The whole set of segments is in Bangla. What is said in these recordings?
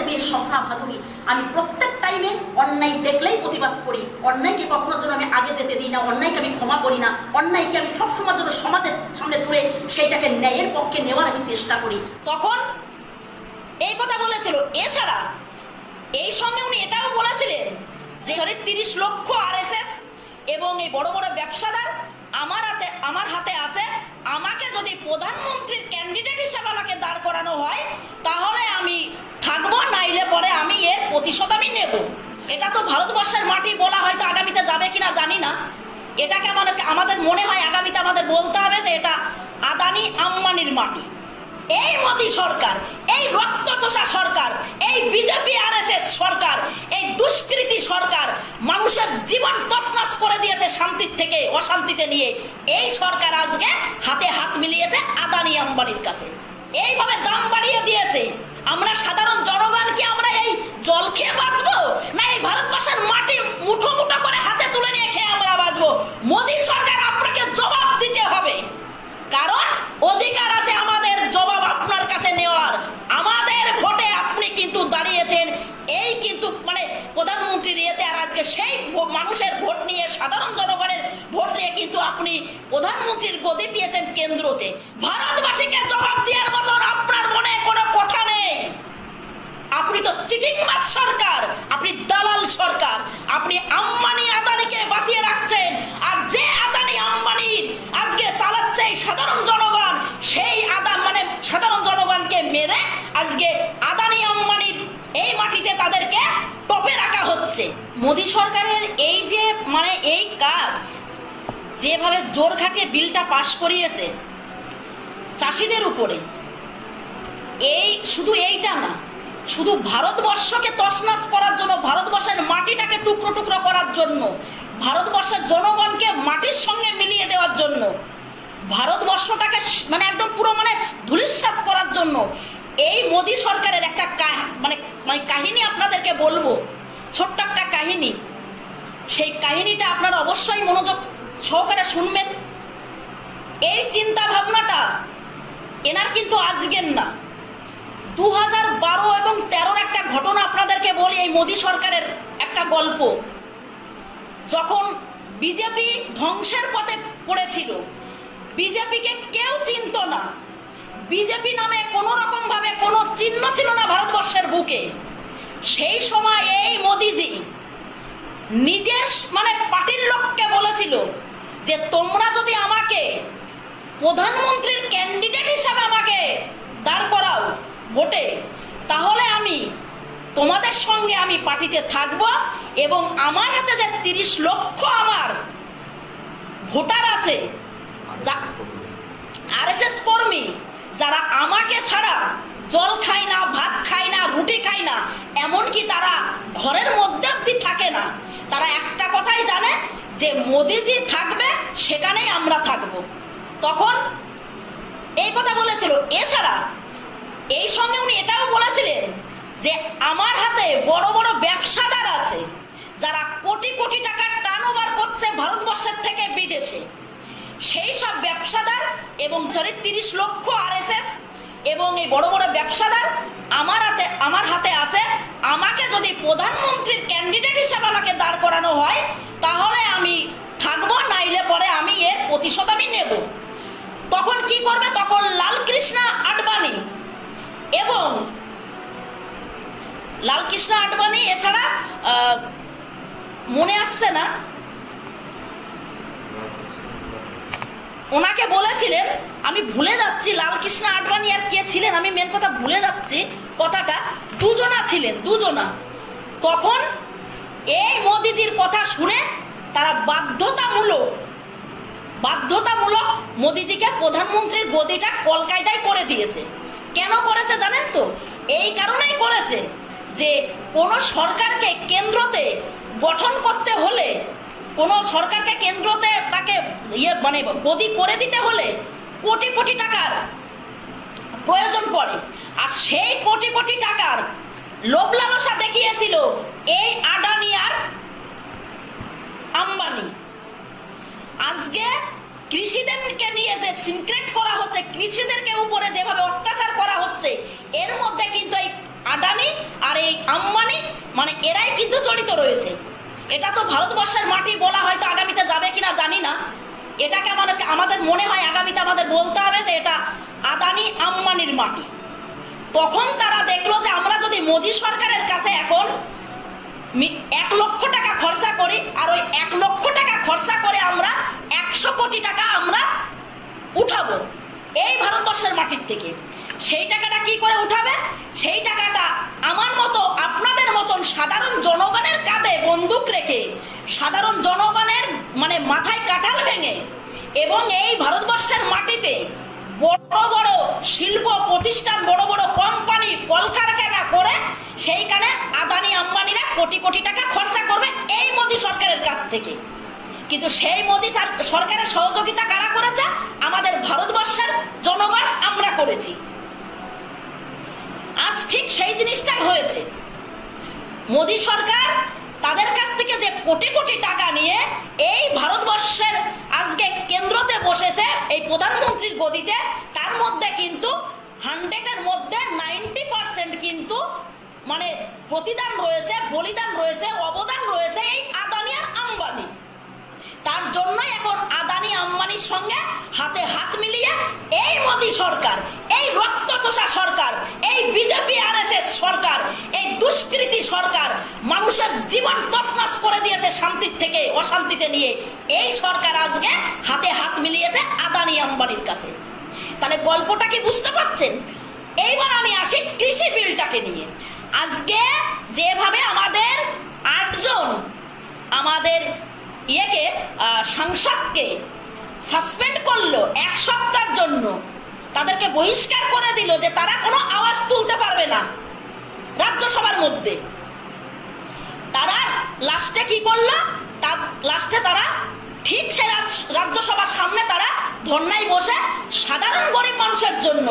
পরের মেয়ে স্বপ্না ভাদুরী, আমি প্রত্যেক টাইমে অন্যায় দেখলেই প্রতিবাদ করি, অন্যায়কে কখনো যেন আমি আগে যেতে দিই না, অন্যায়কে আমি ক্ষমা করি না, অন্যায়কে আমি সবসময় যেন সমাজের সামনে তুলে সেইটাকে ন্যায়ের পক্ষে নেওয়ার আমি চেষ্টা করি। তখন এই কথা বলেছিল। এছাড়া এই সঙ্গে উনি এটাও বলেছিলেন যে 30 লক্ষ আরএসএস এবং এই বড় বড় ব্যবসাদার আমার হাতে আছে, আমাকে যদি প্রধানমন্ত্রীর ক্যান্ডিডেট হিসেবে আমাকে দাঁড় করানো হয় তাহলে আমি থাকবো, নাইলে পরে আমি এর প্রতিশোধ আমি নেব। এটা তো ভারতবর্ষের মাটি বলা হয়তো আগামীতে যাবে কিনা জানি না, এটাকে আমাদের মনে হয় আগামীতে আমাদের বলতে হবে যে এটা আদানি আম্বানির মাটি। এই মোদী সরকার, এই রক্তচোষা সরকার, এই বিজেপি আরএসএস সরকার, এই দুষ্কৃতী সরকার মানুষের জীবন তছনছ করে দিয়েছে শান্তির থেকে অশান্তিতে নিয়ে। এই সরকার আজকে হাতে হাত মিলিয়েছে আদানি আম্বানির কাছে, এইভাবে দাম বাড়িয়ে দিয়েছে। আমরা সাধারণ জনগণ কি আমরা এই জল খেয়ে বাঁচবো, না এই ভারতবর্ষের মাটি মুঠো মুঠো করে হাতে তুলে নিয়ে খেয়ে আমরা বাঁচবো? মোদী সরকার আপনাকে জবাব দিতে হবে, কারণ অধিকার আছে আমাদের জবাব আপনার কাছে নেওয়ার। আমাদের ভোটে আপনি কিন্তু দাঁড়িয়েছেন, এই কিন্তু মানে প্রধানমন্ত্রীর ইয়েতে, আর আজকে সেই মানুষের ভোট নিয়ে, সাধারণ জনগণের ভোট নিয়ে কিন্তু আপনি প্রধানমন্ত্রীর গদি পেয়েছেন কেন্দ্রতে। ভারতবাসীকে জবাব দেওয়ার মতন আপনার মনে কোনো কথা নেই। আপনি তো চিটিংবাজ সরকার, আপনি দালাল সরকার, আপনি আম্বানি আদানিকে বাঁচিয়ে রাখছেন। আর যে আদানি আম্বানি আজকে চালাচ্ছে এই সাধারণ জনগণ, সেই সাধারণ জনগণকে মেরে আজকে আদানি আম্বানির এই মাটিতে তাদেরকে টপে রাখা হচ্ছে। মোদী সরকারের এই যে এই কাজ, যেভাবে জোর খাটিয়ে বিলটা পাশ করিয়েছে চাষিদের উপরে, এই শুধু এইটা না, শুধু ভারতবর্ষকে তছনছ করার জন্য, ভারতবর্ষের মাটিটাকে টুকরো টুকরো করার জন্য, ভারতবর্ষের জনগণকে মাটির সঙ্গে মিলিয়ে দেওয়ার জন্য, ভারতবর্ষটাকে একদম পুরো ধূলিসাৎ করার জন্য এই মোদী সরকারের একটা কাহিনী আপনাদেরকে বলবো, ছোট্ট একটা কাহিনী। সেই কাহিনীটা আপনারা অবশ্যই মনোযোগ সহকারে শুনবেন। এই চিন্তা ভাবনাটা এনার কিন্তু আজকের না, 2012 এবং 13 একটা ঘটনা আপনাদেরকে বলি। এই মোদী সরকারের একটা গল্প, যখন বিজেপি ধ্বংসের পথে পড়েছিল, বিজেপিকে কেউ চিনত না, বিজেপি নামে কোনো রকম ভাবে কোনো চিহ্ন ছিল না ভারতবর্ষের বুকে। সেই সময় এই মোদীজি নিজের পার্টির লোককে বলেছিল যে তোমরা যদি আমাকে প্রধানমন্ত্রীর ক্যান্ডিডেট হিসাবে আমাকে দাঁড় করাও ভোটে, তাহলে আমি তোমাদের সঙ্গে আমি পার্টিতে থাকবো, এবং আমার হাতে যে 30 লক্ষ আমার ভোটার আছে, আরএসএস কর্মী, যারা আমাকে ছাড়া জল খায় না, ভাত খায় না, রুটি খায় না, এমনকি তারা ঘরের মধ্যে অবধি থাকে না, তারা একটা কথাই জানে যে মোদিজি থাকবে সেখানেই আমরা থাকব। তখন এই কথা বলেছিল। এছাড়া এই সঙ্গে উনি এটাও বলেছিলেন যে আমার হাতে বড় বড় ব্যবসাদার আছে, যারা কোটি কোটি টাকার টার্নওভার করছে ভারতবর্ষের থেকে বিদেশে। সেই সব ব্যবসাদার এবং 30 লক্ষ আরএসএস এবং এই বড় বড় ব্যবসাদার আমার হাতে আছে, আমাকে যদি প্রধানমন্ত্রীর ক্যান্ডিডেট হিসেবে আমাকে দাঁড় করানো হয় তাহলে আমি থাকবো, নাইলে পরে আমি এর প্রতিশোধ আমি নেব। তখন কি করবে? তখন লালকৃষ্ণ আডবাণী এবং লালকৃষ্ণ আডবাণী, এছাড়া মনে আসছে না, ওনাকে বলেছিলেন, আমি ভুলে যাচ্ছি লালকৃষ্ণ আডবাণী আর কে ছিলেন, আমি মেন কথা ভুলে যাচ্ছি কথাটা, দুজনা ছিলেন, দুজনা। তখন এই মোদিজির কথা শুনে তারা বাধ্যতামূলক মোদিজিকে প্রধানমন্ত্রীর গদিটা কলকায়দায় করে দিয়েছে। কেন করেছে জানেন তো? এই কারণেই করেছে যে কোন সরকারকে কেন্দ্রতে গঠন করতে হলে, কোন সরকারকে কেন্দ্রতে তাকে গদি করে দিতে হলে কোটি কোটি টাকার প্রয়োজন পড়ে। আর সেই কোটি কোটি টাকার লোভ লালসা দেখিয়েছিল এই আদানি আর আম্বানি। আজকে কৃষিদেরকে নিয়ে যে সিনক্রেট করা হচ্ছে, কৃষিদেরকে উপরে যেভাবে অত্যাচার করা হচ্ছে, এর মধ্যে কিন্তু এই আদানি আর এই আম্বানি মানে এরাই কিন্তু জড়িত রয়েছে। এটা তো ভারতবর্ষের মাটি বলা হয়তো আগামীতে যাবে কিনা জানি না, এটাকে আমাদের মনে হয় আগামীতে আমাদের বলতে হবে যে এটা আদানি আম্বানির মাটি। তখন তারা দেখলো যে আমরা যদি মোদী সরকারের কাছে এখন 1 লক্ষ টাকা খরচা করি আর ওই 1 লক্ষ টাকা খরচা করে আমরা 100 কোটি টাকা আমরা উঠাবো এই ভারতবর্ষের মাটির থেকে, সেই টাকাটা কি করে উঠাবে? সেই টাকাটা আমার মতো আপনাদের মতন সাধারণ জনগণের কাঁধে বন্দুক রেখে, সাধারণ জনগণের মানে মাথায় কাঁঠাল ভেঙে এবং এই ভারতবর্ষের মাটিতে বড় বড় শিল্প প্রতিষ্ঠান, বড় বড় কোম্পানি, কলকারখানা করে সেইখানে আদানি আম্বানিরা কোটি কোটি টাকা খরচা করবে এই মোদী সরকারের কাছ থেকে। কিন্তু সেই মোদী সরকারের সহযোগিতা কারা করেছে? আমাদের ভারতবর্ষের জনগণ আমরা করেছি। আজ ঠিক সেই জিনিসটাই হয়েছে। মোদী সরকার তাদের কাছ থেকে যে কোটি কোটি টাকা নিয়ে এই ভারতবর্ষের আজকে কেন্দ্রতে বসেছে এই প্রধানমন্ত্রীর গদিতে, তার মধ্যে কিন্তু 100-এর মধ্যে 90% কিন্তু মানে প্রতিদান রয়েছে, বলিদান রয়েছে, অবদান রয়েছে এই আদানি আর আম্বানি। তার জন্যই এখন আদানি আম্বানির সঙ্গে হাতে হাত মিলিয়ে এই মোদী সরকার, এই রক্তচোষা সরকার, এই বিজেপি আরএসএস সরকার, এই দুষ্কৃতী সরকার মানুষের জীবন তছনছ করে দিয়েছে শান্তির থেকে অশান্তিতে নিয়ে। এই সরকার আজকে হাতে হাত মিলিয়েছে আদানি আম্বানির কাছে। তাহলে গল্পটা কি বুঝতে পারছেন? এইবার আমি আসি কৃষি বিলটাকে নিয়ে। আজকে যেভাবে আমাদের 8 জন আমাদের সাংসদকে সাসপেন্ড করলো 1 সপ্তাহের জন্য, তাদেরকে বহিষ্কার করে দিল যে তারা কোনো আওয়াজ তুলতে পারবে না রাজ্যসভার মধ্যে। তারা লাস্টে কি করলো? লাস্টে তারা ঠিক সে রাজ্যসভার সামনে তারা ধর্নায় বসে সাধারণ গরিব মানুষের জন্য,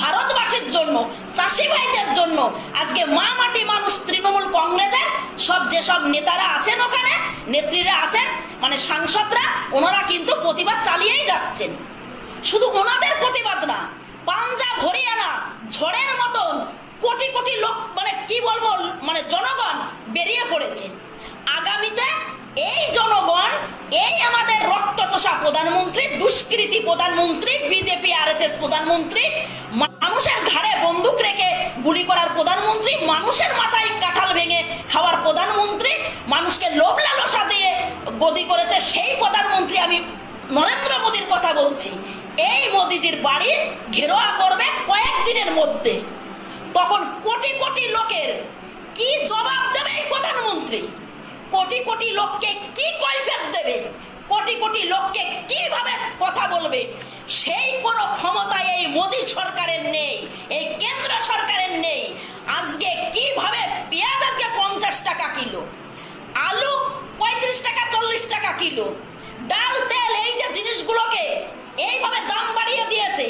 ভারতবাসীর জন্য, চাষি ভাইদের জন্য, আজকে মা মাটি মানুষ তৃণমূল কংগ্রেসের সব যেসব নেতারা আছেন, ওখানে নেত্রীরা আছেন, মানে সাংসদরা, ওনারা কিন্তু প্রতিবাদ চালিয়েই যাচ্ছেন। শুধু ওনাদের প্রতিবাদ না, পাঞ্জাব হরিয়ানা ঝড়ের মতন কোটি কোটি লোক মানে কি বলবো মানে জনগণ বেরিয়ে পড়েছে। আগামীতে এই জনগণ, এই আমাদের রক্তচোষা প্রধানমন্ত্রী, দুষ্কৃতী প্রধানমন্ত্রী, বিজেপি আরএসএস প্রধানমন্ত্রী, মানুষের ঘাড়ে বন্দুক রেখে গুলি করার প্রধানমন্ত্রী, মানুষের মাথায় কাঁঠাল ভেঙে খাওয়ার প্রধানমন্ত্রী, মানুষকে লোভ লালসা দিয়ে গদি করেছে সেই প্রধানমন্ত্রী, আমি নরেন্দ্র মোদীর কথা বলছি। এই মোদীজির বাড়ি ঘেরোয়া করবে কয়েকদিনের মধ্যে। তখন কোটি কোটি লোকের কি জবাব দেবে এই প্রধানমন্ত্রী? কোটি কোটি লোককে কি কৈফিয়ত দেবে? কোটি কোটি লোককে কিভাবে কথা বলবে? সেই কোন ক্ষমতা এই মোদী সরকারের নেই, এই কেন্দ্র সরকারের নেই। আজকে কিভাবে পেঁয়াজ আজকে 50 টাকা কিলো, আলু 35 টাকা 40 টাকা কিলো, ডাল তেল, এই যে জিনিসগুলোকে এইভাবে দাম বাড়িয়ে দিয়েছে।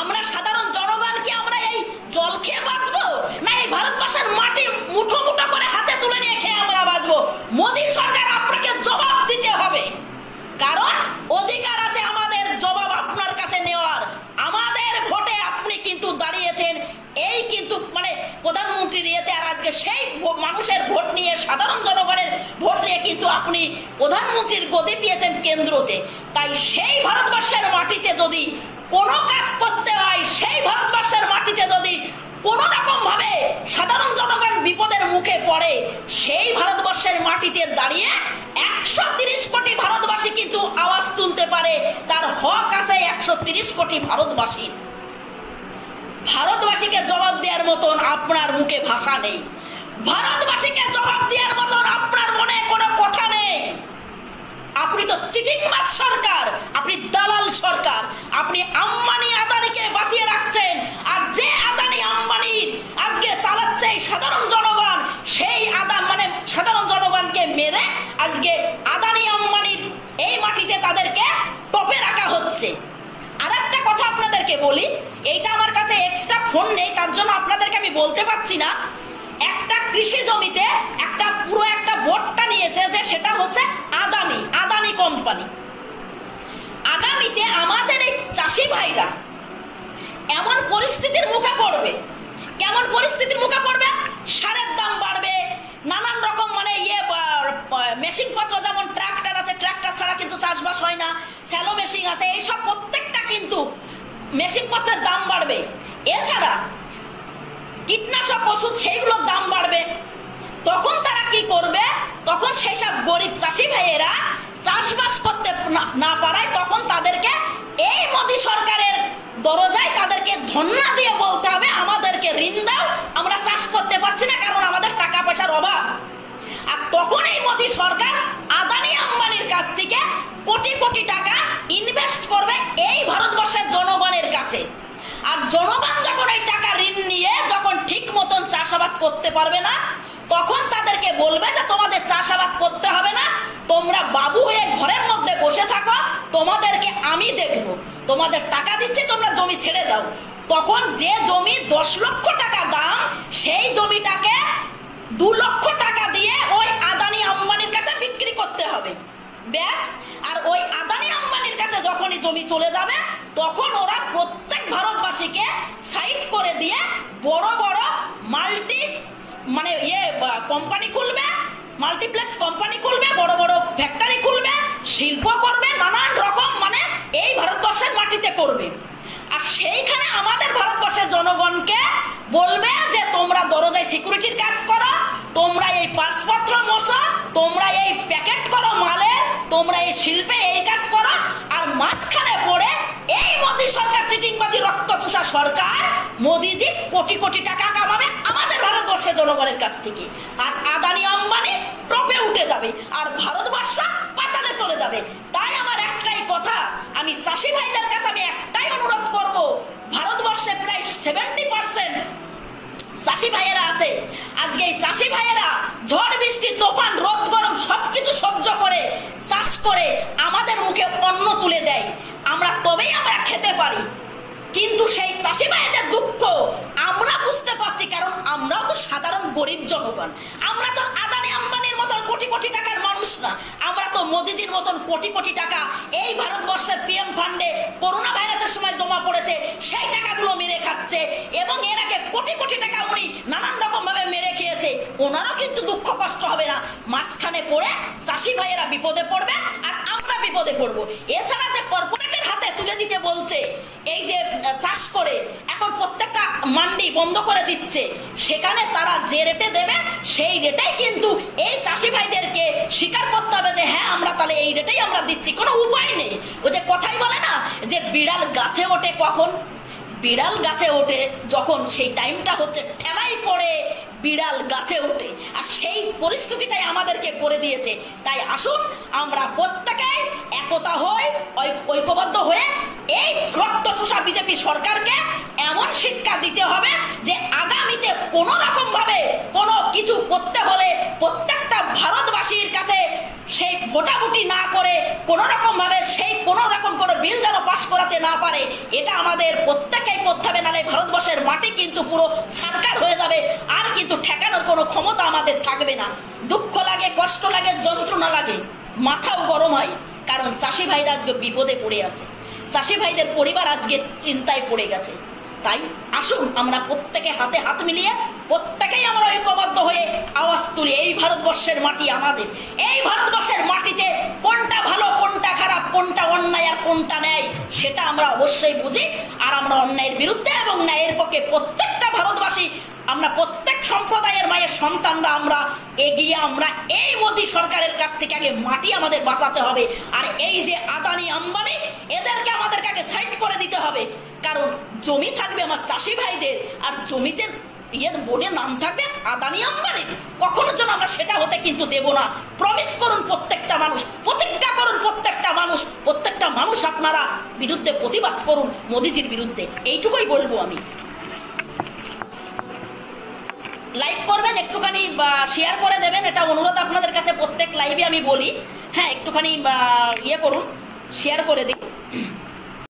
আমরা সাধারণ জনগণ কি আমরা এই জল খেয়ে বাঁচবো, না এই ভারতবর্ষের মাটি মুঠো মুঠো করে হাতে তুলে নিয়ে খেয়ে আমরা বাঁচবো? মোদী সরকার আপনাকে জবাব দিতে হবে, কারণ অধিকার আছে আমাদের জবাব আপনার কাছে নেওয়ার। আমাদের ভোটে আপনি কিন্তু দাঁড়িয়েছেন, এই কিন্তু মানে প্রধানমন্ত্রীর ইয়েতে, আর আজকে সেই মানুষের ভোট নিয়ে, সাধারণ জনগণের ভোট নিয়ে কিন্তু আপনি প্রধানমন্ত্রীর গদি পেয়েছেন কেন্দ্রতে। তাই সেই ভারতবর্ষের মাটিতে যদি কোনো কাজ করতে হয়, সেই ভারতবর্ষের মাটিতে যদি কোন রকম ভাবে সাধারণ জনগণ বিপদের মুখে পড়ে, সেই ভারতবর্ষের মাটিতে দাঁড়িয়ে 130 কোটি ভারতবাসী কিন্তু আওয়াজ তুলতে পারে। তার হক আছে 130 কোটি ভারতবাসীর। ভারতবাসীকে জবাব দেওয়ার মতন আপনার মুখে ভাষা নেই, ভারতবাসীকে জবাব দেওয়ার মতন আপনার মনে কোনো কথা নেই। আপনি তো চিটিংবাজ সরকার, আপনি দালাল সরকার। আপনি আম্বানি আদানিকে বাঁচিয়ে রাখছেন, আর যে আদানি আম্বানি আজকে চালাচ্ছে এই সাধারণ জনগণ, সেই মানে সাধারণ জনগণকে মেরে আজকে আদানি আম্বানির এই মাটিতে তাদেরকে টপে রাখা হচ্ছে। আর একটা কথা আপনাদেরকে বলি, এইটা আমার কাছে এক্সট্রা ফোন নেই, তার জন্য আপনাদেরকে আমি বলতে পারছি না। একটা কৃষি জমিতে পুরো একটা বোর্ডটা নিয়েছে, যে সেটা হচ্ছে আদানি কোম্পানি। আগামীতে আমাদের এই চাষি ভাইরা এমন পরিস্থিতির মুখে পড়বে, কেমন পরিস্থিতির মুখে পড়বে? বাড়বে, এছাড়া কীটনাশক ওষুধ সেইগুলোর দাম বাড়বে। তখন তারা কি করবে? তখন সেসব গরিব চাষি ভাইয়েরা চাষবাস করতে না পারায় তখন তাদেরকে এই মোদী সরকারের দরজায় তাদেরকে ধন্না দিয়ে বলতে হবে আমাদেরকে ঋণ দাও, আমরা চাষ করতে পারছি না কারণ আমাদের টাকা পয়সার অভাব। আর তখন এই মোদী সরকার আদানি আম্বানির কাছ থেকে কোটি কোটি টাকা ইনভেস্ট করবে এই ভারতবর্ষের জনগণের কাছে। আর জনগণ যখন এই টাকা ঋণ নিয়ে যখন ঠিক মতন চাষাবাদ করতে পারবে না, তখন তাদেরকে বলবে যে তোমাদের চাষাবাদ করতে হবে না, তোমরা বাবু হয়ে ঘরের মধ্যে বসে থাকো, তোমাদেরকে আমি দেখবো, তোমাদের টাকা দিচ্ছি, তোমরা জমি ছেড়ে দাও। তখন যে জমি 10 লক্ষ টাকা দাম, সেই জমিটাকে 2 লক্ষ টাকা দিয়ে ওই আদানি আম্বানির কাছে বিক্রি করতে হবে, ব্যাস। আর ওই আদানি আম্বানির কাছে যখনই জমি চলে যাবে, তখন ওরা প্রত্যেক ভারতবাসীকে সাইড করে দিয়ে বড় বড় কোম্পানি খুলবে, মাল্টিপ্লেক্স কোম্পানি খুলবে, বড় বড় ফ্যাক্টরি খুলবে, শিল্প করবে, নানান রকম এই ভারতবর্ষের মাটিতে করবে। আর সেইখানে আমাদের ভারতবর্ষের জনগণকে বলবে যে তোমরা দরজায় সিকিউরিটির কাজ করো, তোমরা এই পাসপত্র মোছো, তোমরা এই প্যাকেট করো মালের, তোমরা এই শিল্পে এই কাজ করো। আর মাঝখানে পড়ে এই মোদী সরকার, চিটিংবাজি রক্ত চোষা সরকার, মোদীজি কোটি কোটি টাকা কামাবে আমাদের ভারতবর্ষের জনগণের কাছ থেকে। আর আদানি আম্বানি টপে উঠে যাবে, আর ভারতবর্ষ পাতালে চলে যাবে। তাই আমার একটাই কথা, আমি চাষি ভাইদের কাছে আমি একটাই অনুরোধ করব, ভারতবর্ষে প্রায় 70% চাষি ভাইয়েরা আছে। আজকে এই চাষি ভাইয়েরা ঝড় বৃষ্টি তুফান রোদ গরম সবকিছু সহ্য করে চাষ করে আমাদের মুখে অন্ন তুলে দেয়, তবেই আমরা খেতে পারি। কিন্তু সেই চাষি ভাইদের দুঃখ আমরা বুঝতে পারছি, কারণ আমরাও তো সাধারণ গরিব জনগণ। আমরা তো আদানি আম্বানির মতন কোটি কোটি টাকার মানুষ না, আমরা তো মোদিজির মতন কোটি কোটি টাকা এই ভারতবর্ষের পিএম ফান্ডে করোনা ভাইরাসের সময় জমা পড়েছে, সেই টাকাগুলো মেরে খাচ্ছে। এবং এর আগে কোটি কোটি টাকা উনি নানান রকম ভাবে মেরে খেয়েছে, ওনারও কিন্তু দুঃখ কষ্ট হবে না। মাঝখানে পড়ে চাষি ভাইয়েরা বিপদে পড়বে আর আমরা বিপদে পড়বো। এছাড়া যে কর্পোরেটের হাতে তুলে দিতে বলছে, এই যে চাষ করে এখন প্রত্যেকটা মান্ডি বন্ধ করে দিচ্ছে, সেখানে তারা যে রেটে দেবে সেই রেটেই কিন্তু এই চাষি ভাইদেরকে স্বীকার করতে হবে যে হ্যাঁ আমরা তাহলে এই রেটেই আমরা দিচ্ছি, কোনো উপায় নেই। ওই যে কথাই বলে না যে বিড়াল গাছে ওঠে কখন? বিড়াল গাছে ওঠে যখন সেই টাইমটা হচ্ছে ঠেলাই পড়ে বিড়াল গাছে ওঠে, আর সেই পরিস্থিতিটাই আমাদেরকে করে দিয়েছে। তাই আসুন আমরা প্রত্যেকেই একতা হই, ঐক্যবদ্ধ হয়ে এই রক্তচোষা বিজেপি সরকারকে এমন শিক্ষা দিতে হবে যে আগামীতে কোনো রকম ভাবে কোনো কিছু করতে হলে প্রত্যেকটা ভারতবাসীর কাছে সেই ভোটাভুটি না করে কোনো রকম ভাবে সেই কোনো রকম কোনো বিল যেন পাস করাতে না পারে, এটা আমাদের প্রত্যেকেই করতে হবে। নাহলে ভারতবর্ষের মাটি কিন্তু পুরো সরকার হয়ে যাবে, আর কিন্তু ঠেকানোর কোনো ক্ষমতা আমাদের থাকবে না। দুঃখ লাগে, কষ্ট লাগে, যন্ত্রণা লাগে, মাথাও গরম হয়, কারণ চাষি ভাইরা আজকে বিপদে পড়ে আছে, চাষি ভাইদের পরিবার আজকে চিন্তায় পড়ে গেছে। তাই আসুন আমরা প্রত্যেকে হাতে হাত মিলিয়ে প্রত্যেকেই আমরা ঐক্যবদ্ধ হয়ে আওয়াজ তুলি। এই ভারতবর্ষের মাটি আমাদের, এই ভারতবর্ষের মাটিতে কোনটা ভালো কোনটা খারাপ, কোনটা অন্যায় আর কোনটা ন্যায়, সেটা আমরা অবশ্যই বুঝি। আর আমরা অন্যায়ের বিরুদ্ধে এবং ন্যায়ের পক্ষে প্রত্যেকটা ভারতবাসী, আমরা প্রত্যেক সম্প্রদায়ের মায়ের সন্তানরা আমরা এগিয়ে আমরা এই মোদী সরকারের কাছ থেকে আগে মাটি আমাদের বাঁচাতে হবে। আর এই যে আদানি আম্বানি, এদেরকে আমাদের আগে সাইড করে দিতে হবে, কারণ জমি থাকবে আমার চাষি ভাইদের, আর জমিতে বোর্ডের নাম থাকবে আদানি আম্বানি। কখনো যেন আমরা সেটা হতে কিন্তু দেব না। প্রমিস করুন প্রত্যেকটা মানুষ, প্রতিজ্ঞা করুন প্রত্যেকটা মানুষ আপনারা বিরুদ্ধে প্রতিবাদ করুন মোদিজির বিরুদ্ধে, এইটুকুই বলবো আমি। লাইক করবেন, একটুখানি শেয়ার করে দেবেন, এটা অনুরোধ আপনাদের কাছে। প্রত্যেক লাইভে আমি বলি, হ্যাঁ একটুখানি করুন, শেয়ার করে দিন।